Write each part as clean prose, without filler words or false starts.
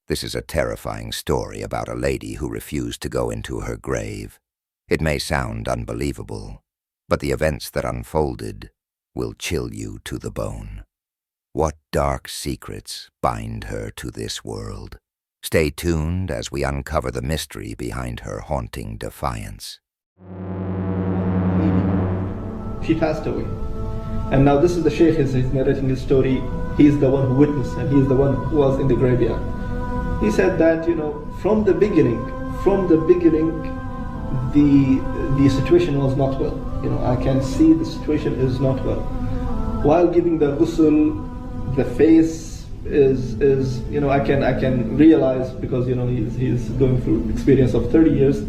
This is a terrifying story about a lady who refused to go into her grave. It may sound unbelievable, but the events that unfolded will chill you to the bone. What dark secrets bind her to this world? Stay tuned as we uncover the mystery behind her haunting defiance. She passed away. And now this is the Sheikh is narrating his story. He's the one who witnessed and he's the one who was in the graveyard. He said that, from the beginning, the situation was not well. I can see the situation is not well. While giving the ghusl, the face is I can realize, because he's going through experience of 30 years,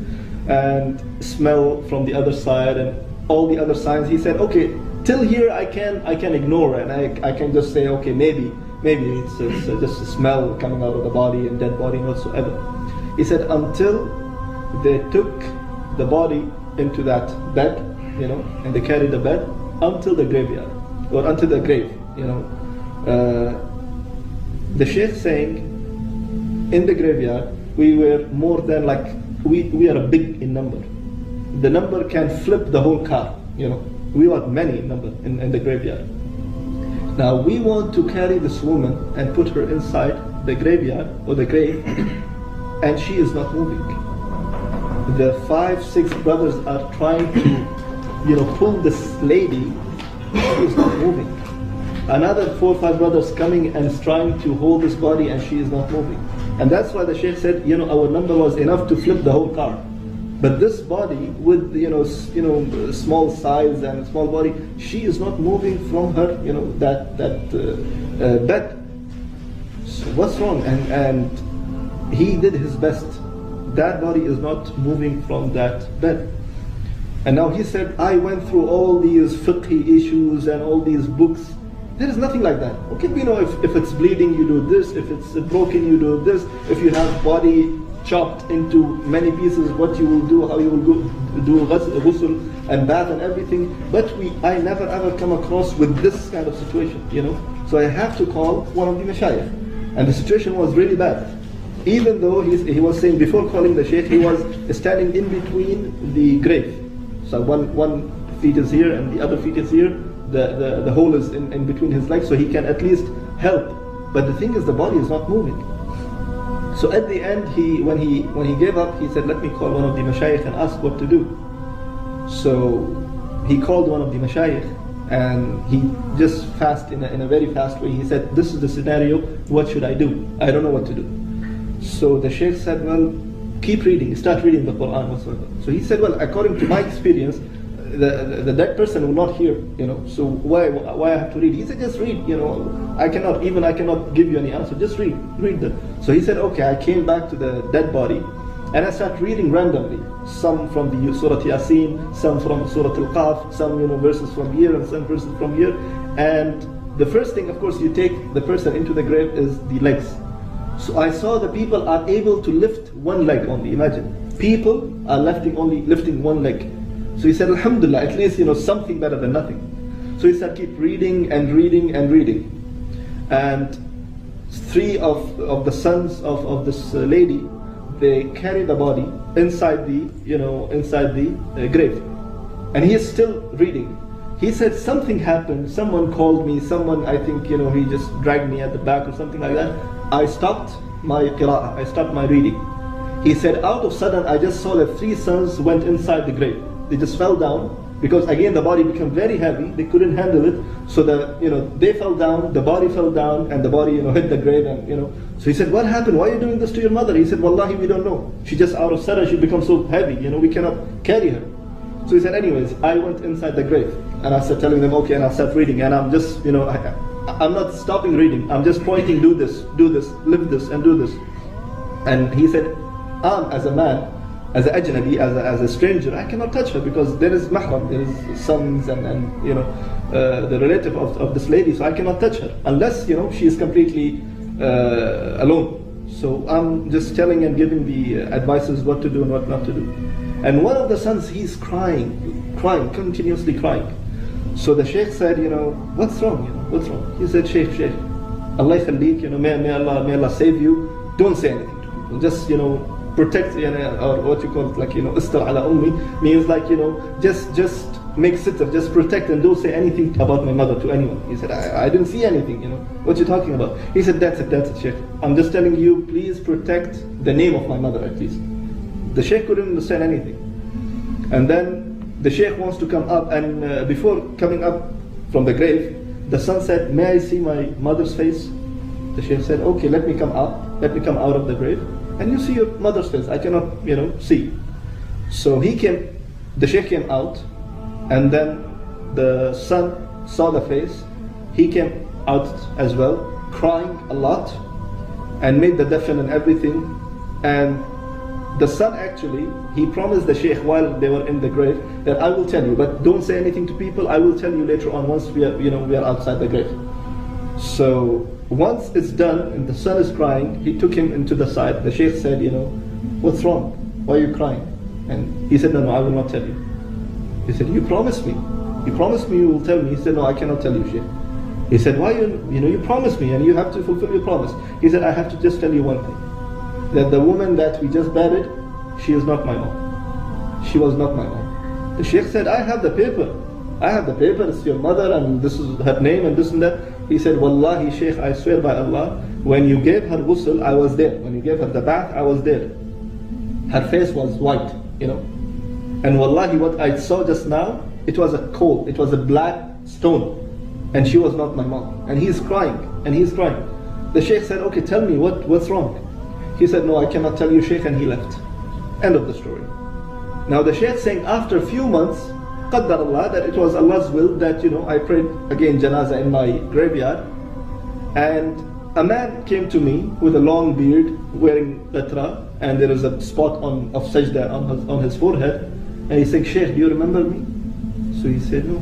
and smell from the other side and all the other signs. He said, okay, till here I can ignore, and I can just say, okay, maybe it's just a smell coming out of the body and dead body and whatsoever. He said until they took the body into that bed, and they carried the bed until the graveyard, or until the grave, the Sheikh saying, in the graveyard, we were more than we are big in number. The number can flip the whole car, We are many in number in the graveyard. Now we want to carry this woman and put her inside the graveyard or the grave, and she is not moving. The 5-6 brothers are trying to, pull this lady. She is not moving. Another 4 or 5 brothers coming and trying to hold this body, and she is not moving. And that's why the Sheikh said, our number was enough to flip the whole car. But this body with small size and small body, she is not moving from her that bed. So what's wrong? And he did his best. That body is not moving from that bed. And now he said, I went through all these fiqh issues and all these books. There is nothing like that. Okay, if it's bleeding, you do this. If it's broken, you do this. If you have body chopped into many pieces, what you will do, how you will do ghusl and bath and everything. But I never ever come across with this kind of situation, So I have to call one of the mashayikh. And the situation was really bad. Even though he was saying, before calling the Sheikh, he was standing in between the grave. So one feet is here and the other feet is here. The hole is in between his legs, so he can at least help. But the thing is, the body is not moving. So at the end, when he gave up, he said, let me call one of the mashayikh and ask what to do. So he called one of the mashayikh, and he just in a very fast way, he said, this is the scenario, what should I do? I don't know what to do. So the Sheikh said, well, keep reading, start reading the Quran whatsoever. So he said, well, according to my experience, the dead person will not hear, so why I have to read? He said, just read, I cannot give you any answer, just read that. So he said, okay, I came back to the dead body, and I started reading randomly, some from the Surah Yasin, some from Surah Al-Qaf, some verses from here and some verses from here. And the first thing, of course, you take the person into the grave is the legs. So I saw the people are able to lift one leg only. Imagine, people are lifting one leg. So he said, Alhamdulillah, at least something better than nothing. So he said, keep reading and reading and reading. And 3 of the sons of this lady, they carry the body inside the grave, and he is still reading. He said something happened. Someone called me. Someone, I think, he just dragged me at the back or something like that. I stopped my qira'ah. I stopped my reading. He said, out of sudden, I just saw that 3 sons went inside the grave. They just fell down, because again the body became very heavy. They couldn't handle it, so they fell down. The body fell down, and the body hit the grave, and So he said, what happened? Why are you doing this to your mother? He said, Wallahi, we don't know. She just out of sudden she becomes so heavy. We cannot carry her. So he said, anyways, I went inside the grave, and I started telling them, okay, and I started reading, and I'm just I'm not stopping reading. I'm just pointing, do this, live this, and do this. And he said, as a man, as an ajnabi, as a stranger, I cannot touch her, because there is mahram, there is sons and the relative of this lady, so I cannot touch her unless she is completely alone. So I'm just telling and giving the advices what to do and what not to do. And one of the sons, he's crying, continuously crying. So the Sheikh said, what's wrong? What's wrong? He said, Sheikh, Allah khallik, may Allah save you. don't say anything to people. Just, protect, or what you call it, like, istar ala ummi, means like, just make sitter, just protect, and don't say anything about my mother to anyone. He said, I didn't see anything, what you talking about? He said, that's it, Sheikh. I'm just telling you, please protect the name of my mother at least. The Sheikh couldn't understand anything. And then the Sheikh wants to come up, and before coming up from the grave, the son said, may I see my mother's face? The Sheikh said, okay, let me come out of the grave, and you see your mother's face. I cannot, see. So the Sheikh came out, and then the son saw the face. He came out as well, crying a lot, and made the dafn and everything. And the son actually, he promised the Sheikh while they were in the grave that I will tell you, but don't say anything to people. I will tell you later on once we are outside the grave. So once it's done and the son is crying, he took him into the side. The Sheikh said, what's wrong? Why are you crying? And he said, no, I will not tell you. He said, you promised me. You promised me you will tell me. He said, no, I cannot tell you, Sheikh. He said, why you promised me and you have to fulfill your promise. He said, I have to just tell you one thing. That the woman that we just buried, she is not my mom. She was not my mom. The Sheikh said, I have the paper. It's your mother and this is her name and this and that. He said, Wallahi Sheikh, I swear by Allah, when you gave her ghusl, I was there. When you gave her the bath, I was there. Her face was white, And Wallahi, what I saw just now, it was a coal, it was a black stone. And she was not my mom. And he's crying, The Sheikh said, okay, tell me, what's wrong? He said, no, I cannot tell you, Sheikh, and he left. End of the story. Now the Sheikh saying after a few months, Qaddar Allah, that it was Allah's will that, I prayed again janazah in my graveyard, and a man came to me with a long beard, wearing latra, and there is a spot of sajda on his forehead, and he said, Sheikh, do you remember me? So he said, no,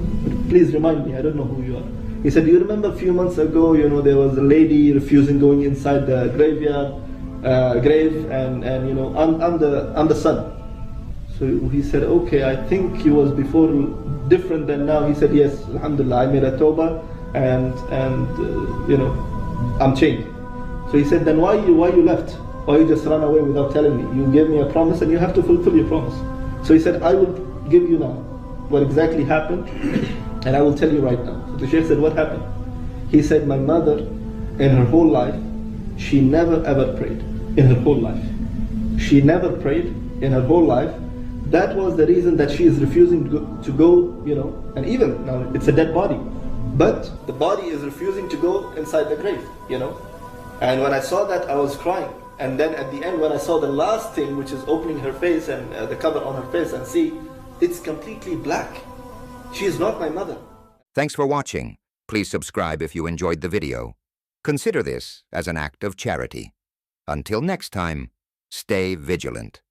please remind me, I don't know who you are. He said, do you remember a few months ago, there was a lady refusing going inside the grave, and I'm the son. So he said, okay, I think he was before different than now. He said, yes, alhamdulillah, I made a tawbah, and I'm changed. So he said, then why you left? Why you just run away without telling me? You gave me a promise and you have to fulfill your promise. So he said, I will give you now what exactly happened, and I will tell you right now. So the Sheikh said, what happened? He said, my mother, in her whole life, she never ever prayed. In her whole life. She never prayed in her whole life. That was the reason that she is refusing to go, and even now it's a dead body. But the body is refusing to go inside the grave, And when I saw that, I was crying. And then at the end, when I saw the last thing, which is opening her face and the cover on her face, and see, it's completely black. She is not my mother. Thanks for watching. Please subscribe if you enjoyed the video. Consider this as an act of charity. Until next time, stay vigilant.